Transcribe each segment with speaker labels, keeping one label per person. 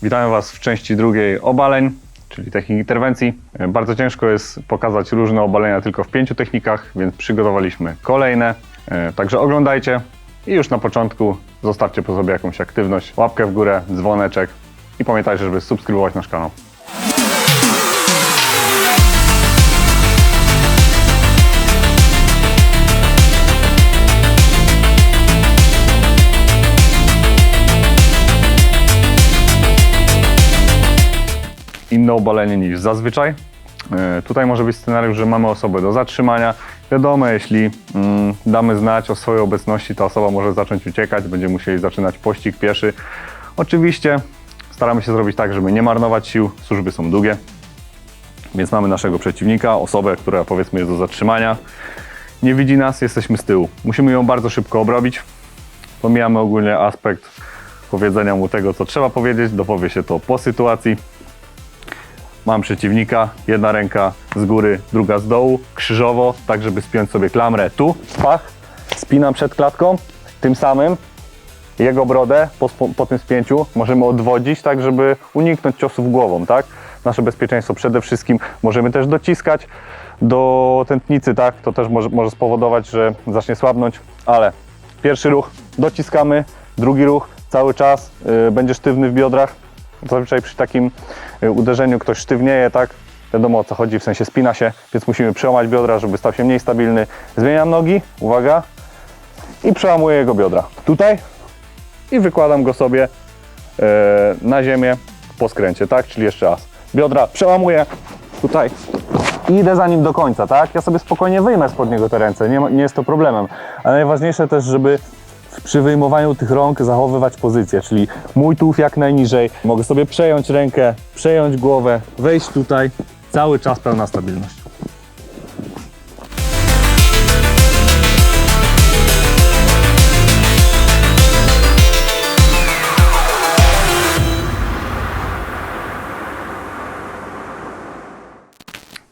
Speaker 1: Witamy Was w części drugiej obaleń, czyli technik interwencji. Bardzo ciężko jest pokazać różne obalenia tylko w 5 technikach, więc przygotowaliśmy kolejne. Także oglądajcie i już na początku zostawcie po sobie jakąś aktywność, łapkę w górę, dzwoneczek i pamiętajcie, żeby subskrybować nasz kanał. Inne obalenie niż zazwyczaj. Tutaj może być scenariusz, że mamy osobę do zatrzymania. Wiadomo, jeśli damy znać o swojej obecności, ta osoba może zacząć uciekać, będziemy musieli zaczynać pościg pieszy. Oczywiście staramy się zrobić tak, żeby nie marnować sił, służby są długie. Więc mamy naszego przeciwnika, osobę, która powiedzmy jest do zatrzymania. Nie widzi nas, jesteśmy z tyłu. Musimy ją bardzo szybko obrobić. Pomijamy ogólnie aspekt powiedzenia mu tego, co trzeba powiedzieć, dopowie się to po sytuacji. Mam przeciwnika, jedna ręka z góry, druga z dołu, krzyżowo, tak żeby spiąć sobie klamrę tu, pach, spinam przed klatką, tym samym jego brodę po tym spięciu możemy odwodzić, tak żeby uniknąć ciosów głową, tak? Nasze bezpieczeństwo przede wszystkim. Możemy też dociskać do tętnicy, tak? To też może spowodować, że zacznie słabnąć, ale pierwszy ruch dociskamy, drugi ruch cały czas będzie sztywny w biodrach. Zazwyczaj przy takim uderzeniu ktoś sztywnieje, tak? Wiadomo o co chodzi, w sensie spina się, więc musimy przełamać biodra, żeby stał się mniej stabilny. Zmieniam nogi, uwaga, i przełamuję jego biodra. Tutaj i wykładam go sobie na ziemię po skręcie, tak? Czyli jeszcze raz. Biodra przełamuję tutaj i idę za nim do końca, tak? Ja sobie spokojnie wyjmę spod niego te ręce, nie jest to problemem. Ale najważniejsze też, żeby przy wyjmowaniu tych rąk zachowywać pozycję, czyli mój tułów jak najniżej. Mogę sobie przejąć rękę, przejąć głowę, wejść tutaj, cały czas pełna stabilność.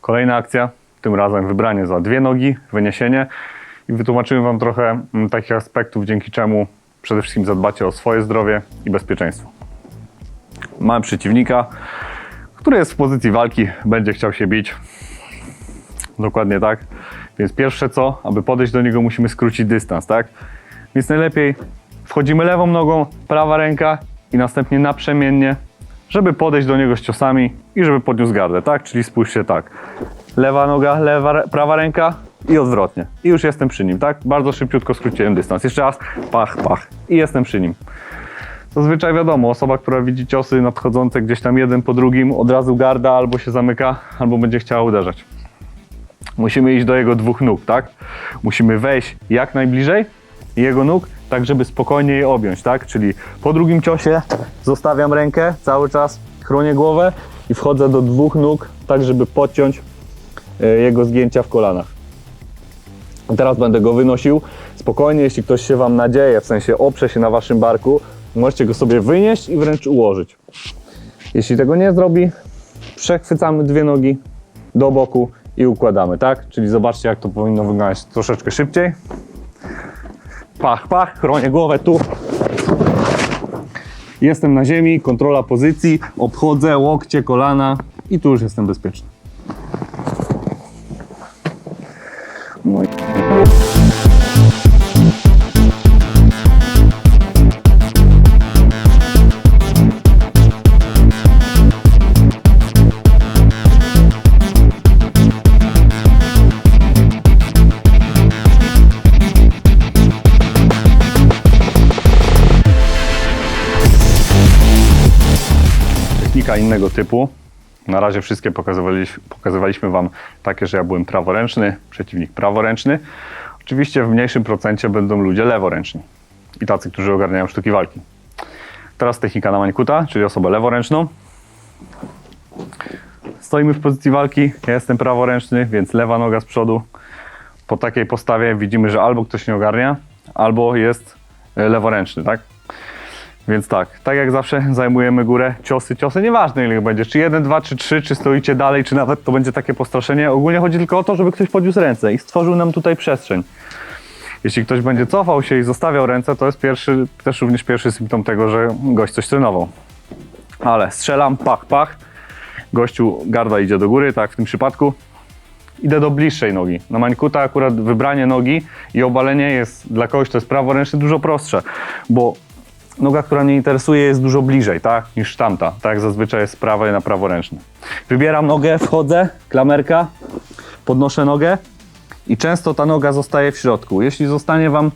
Speaker 1: Kolejna akcja, tym razem wybranie za 2 nogi, wyniesienie. I wytłumaczymy Wam trochę takich aspektów, dzięki czemu przede wszystkim zadbacie o swoje zdrowie i bezpieczeństwo. Mamy przeciwnika, który jest w pozycji walki, będzie chciał się bić. Dokładnie tak. Więc pierwsze co, aby podejść do niego, musimy skrócić dystans, tak? Więc najlepiej wchodzimy lewą nogą, prawa ręka i następnie naprzemiennie, żeby podejść do niego z ciosami i żeby podniósł gardę, tak? Czyli spójrzcie tak. Lewa noga, prawa ręka i odwrotnie. I już jestem przy nim, tak? Bardzo szybciutko skróciłem dystans. Jeszcze raz, pach, pach i jestem przy nim. Zazwyczaj wiadomo, osoba, która widzi ciosy nadchodzące gdzieś tam jeden po drugim, od razu garda albo się zamyka, albo będzie chciała uderzać. Musimy iść do jego 2 nóg, tak? Musimy wejść jak najbliżej jego nóg, tak żeby spokojnie je objąć, tak? Czyli po drugim ciosie zostawiam rękę, cały czas chronię głowę i wchodzę do 2 nóg, tak żeby podciąć jego zgięcia w kolanach. Teraz będę go wynosił. Spokojnie, jeśli ktoś się Wam nadzieje, w sensie oprze się na Waszym barku, możecie go sobie wynieść i wręcz ułożyć. Jeśli tego nie zrobi, przechwycamy 2 nogi do boku i układamy, tak? Czyli zobaczcie, jak to powinno wyglądać troszeczkę szybciej. Pach, pach, chronię głowę tu. Jestem na ziemi, kontrola pozycji, obchodzę łokcie, kolana i tu już jestem bezpieczny. No i... Technika innego typu. Na razie wszystkie pokazywaliśmy Wam takie, że ja byłem praworęczny, przeciwnik praworęczny. Oczywiście w mniejszym procencie będą ludzie leworęczni i tacy, którzy ogarniają sztuki walki. Teraz technika na mańkuta, czyli osobę leworęczną. Stoimy w pozycji walki, ja jestem praworęczny, więc lewa noga z przodu. Po takiej postawie widzimy, że albo ktoś nie ogarnia, albo jest leworęczny, tak? Więc tak jak zawsze zajmujemy górę, ciosy, nieważne ile będzie, czy 1, 2, czy 3, czy stoicie dalej, czy nawet to będzie takie postraszenie. Ogólnie chodzi tylko o to, żeby ktoś podniósł ręce i stworzył nam tutaj przestrzeń. Jeśli ktoś będzie cofał się i zostawiał ręce, to jest też również pierwszy symptom tego, że gość coś trenował. Ale strzelam, pach, pach. Gościu, garda idzie do góry, tak w tym przypadku. Idę do bliższej nogi. Na Mańkuta akurat wybranie nogi i obalenie jest dla kogoś, kto jest praworęczny, dużo prostsze, bo noga, która mnie interesuje, jest dużo bliżej, tak, niż tamta. Tak jak zazwyczaj jest z prawej na praworęczny. Wybieram nogę, wchodzę, klamerka, podnoszę nogę i często ta noga zostaje w środku. Jeśli zostanie wam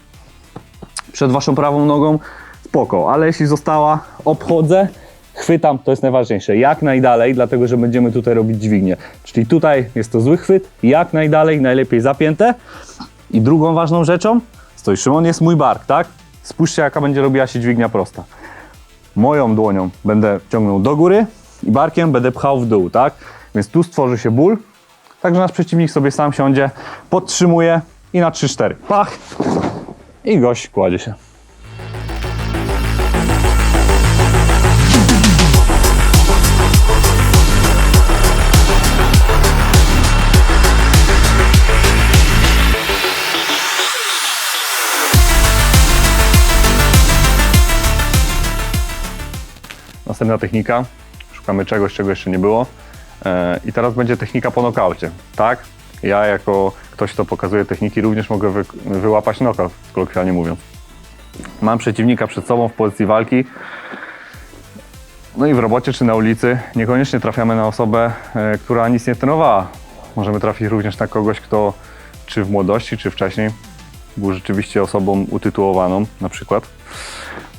Speaker 1: przed waszą prawą nogą, spoko, ale jeśli została, obchodzę, chwytam, to jest najważniejsze, jak najdalej, dlatego że będziemy tutaj robić dźwignię. Czyli tutaj jest to zły chwyt, jak najdalej, najlepiej zapięte. I drugą ważną rzeczą, stoi Szymon, jest mój bark, tak? Spójrzcie, jaka będzie robiła się dźwignia prosta. Moją dłonią będę ciągnął do góry i barkiem będę pchał w dół, tak? Więc tu stworzy się ból, także nasz przeciwnik sobie sam siądzie, podtrzymuje i na 3-4 pach i gość kładzie się. Następna technika, szukamy czegoś, czego jeszcze nie było i teraz będzie technika po nokaucie, tak? Ja jako ktoś, kto pokazuje techniki, również mogę wyłapać nokaut, kolokwialnie mówiąc. Mam przeciwnika przed sobą w pozycji walki, no i w robocie czy na ulicy niekoniecznie trafiamy na osobę, która nic nie trenowała. Możemy trafić również na kogoś, kto czy w młodości, czy wcześniej był rzeczywiście osobą utytułowaną na przykład.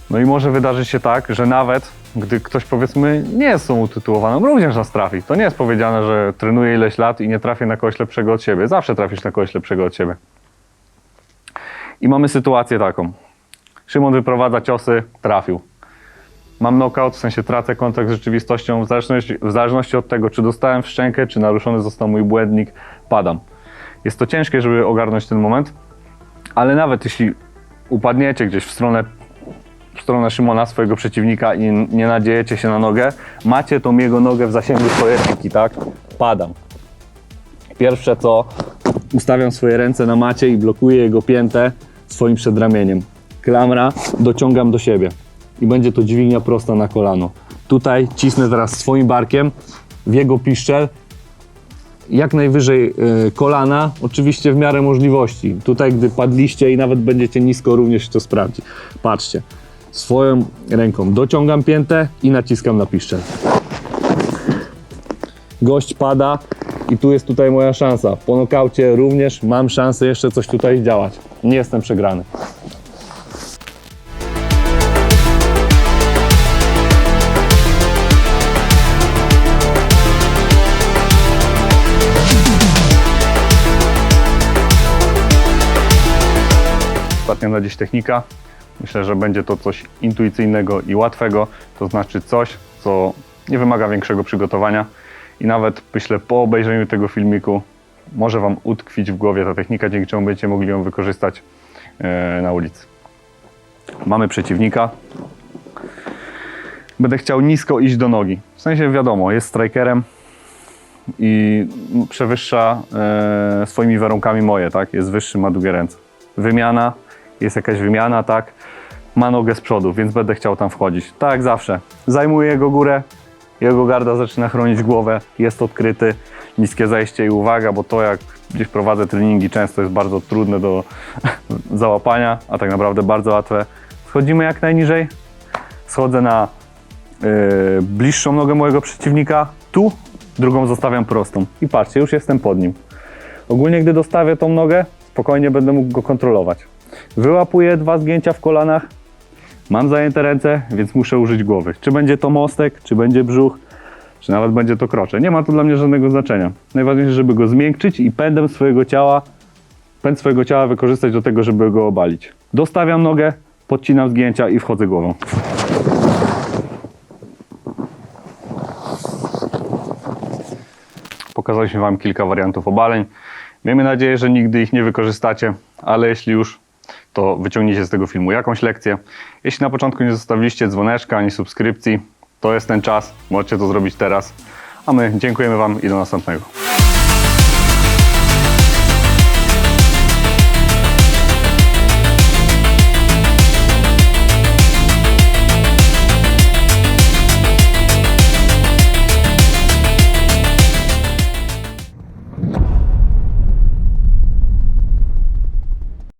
Speaker 1: No i może wydarzyć się tak, że nawet gdy ktoś, powiedzmy, nie jest tą utytułowaną, również nas trafi. To nie jest powiedziane, że trenuje ileś lat i nie trafię na kogoś lepszego od siebie. Zawsze trafisz na kogoś lepszego od siebie. I mamy sytuację taką. Szymon wyprowadza ciosy, trafił. Mam knockout, w sensie tracę kontakt z rzeczywistością. W zależności od tego, czy dostałem w szczękę, czy naruszony został mój błędnik, padam. Jest to ciężkie, żeby ogarnąć ten moment, ale nawet jeśli upadniecie gdzieś w stronę Szymona, swojego przeciwnika i nie nadziejecie się na nogę, macie tą jego nogę w zasięgu swojej ręki, tak? Padam. Pierwsze co, ustawiam swoje ręce na macie i blokuję jego piętę swoim przedramieniem. Klamra, dociągam do siebie i będzie to dźwignia prosta na kolano. Tutaj cisnę teraz swoim barkiem w jego piszczel, jak najwyżej kolana, oczywiście w miarę możliwości. Tutaj, gdy padliście i nawet będziecie nisko, również to sprawdzi. Patrzcie. Swoją ręką dociągam piętę i naciskam na piszczel. Gość pada i tu jest moja szansa. Po nokaucie również mam szansę jeszcze coś tutaj zdziałać. Nie jestem przegrany. Ostatnia na dziś technika. Myślę, że będzie to coś intuicyjnego i łatwego, to znaczy coś, co nie wymaga większego przygotowania i nawet myślę, po obejrzeniu tego filmiku może wam utkwić w głowie ta technika, dzięki czemu będziecie mogli ją wykorzystać na ulicy. Mamy przeciwnika. Będę chciał nisko iść do nogi. W sensie wiadomo, jest strikerem i przewyższa swoimi warunkami moje, tak? Jest wyższy, ma długie ręce. Wymiana. Jest jakaś wymiana, tak? Ma nogę z przodu, więc będę chciał tam wchodzić. Tak jak zawsze. Zajmuję jego górę, jego garda zaczyna chronić głowę, jest odkryty, niskie zejście i uwaga, bo to jak gdzieś prowadzę treningi często jest bardzo trudne do załapania, a tak naprawdę bardzo łatwe. Schodzimy jak najniżej, schodzę na bliższą nogę mojego przeciwnika, tu, drugą zostawiam prostą i patrzcie, już jestem pod nim. Ogólnie gdy dostawię tą nogę, spokojnie będę mógł go kontrolować. Wyłapuję 2 zgięcia w kolanach, mam zajęte ręce, więc muszę użyć głowy. Czy będzie to mostek, czy będzie brzuch, czy nawet będzie to krocze. Nie ma to dla mnie żadnego znaczenia. Najważniejsze, żeby go zmiękczyć i pęd swojego ciała wykorzystać do tego, żeby go obalić. Dostawiam nogę, podcinam zgięcia i wchodzę głową. Pokazaliśmy wam kilka wariantów obaleń. Miejmy nadzieję, że nigdy ich nie wykorzystacie, ale jeśli już, to wyciągnijcie z tego filmu jakąś lekcję. Jeśli na początku nie zostawiliście dzwoneczka ani subskrypcji, to jest ten czas, możecie to zrobić teraz. A my dziękujemy wam i do następnego.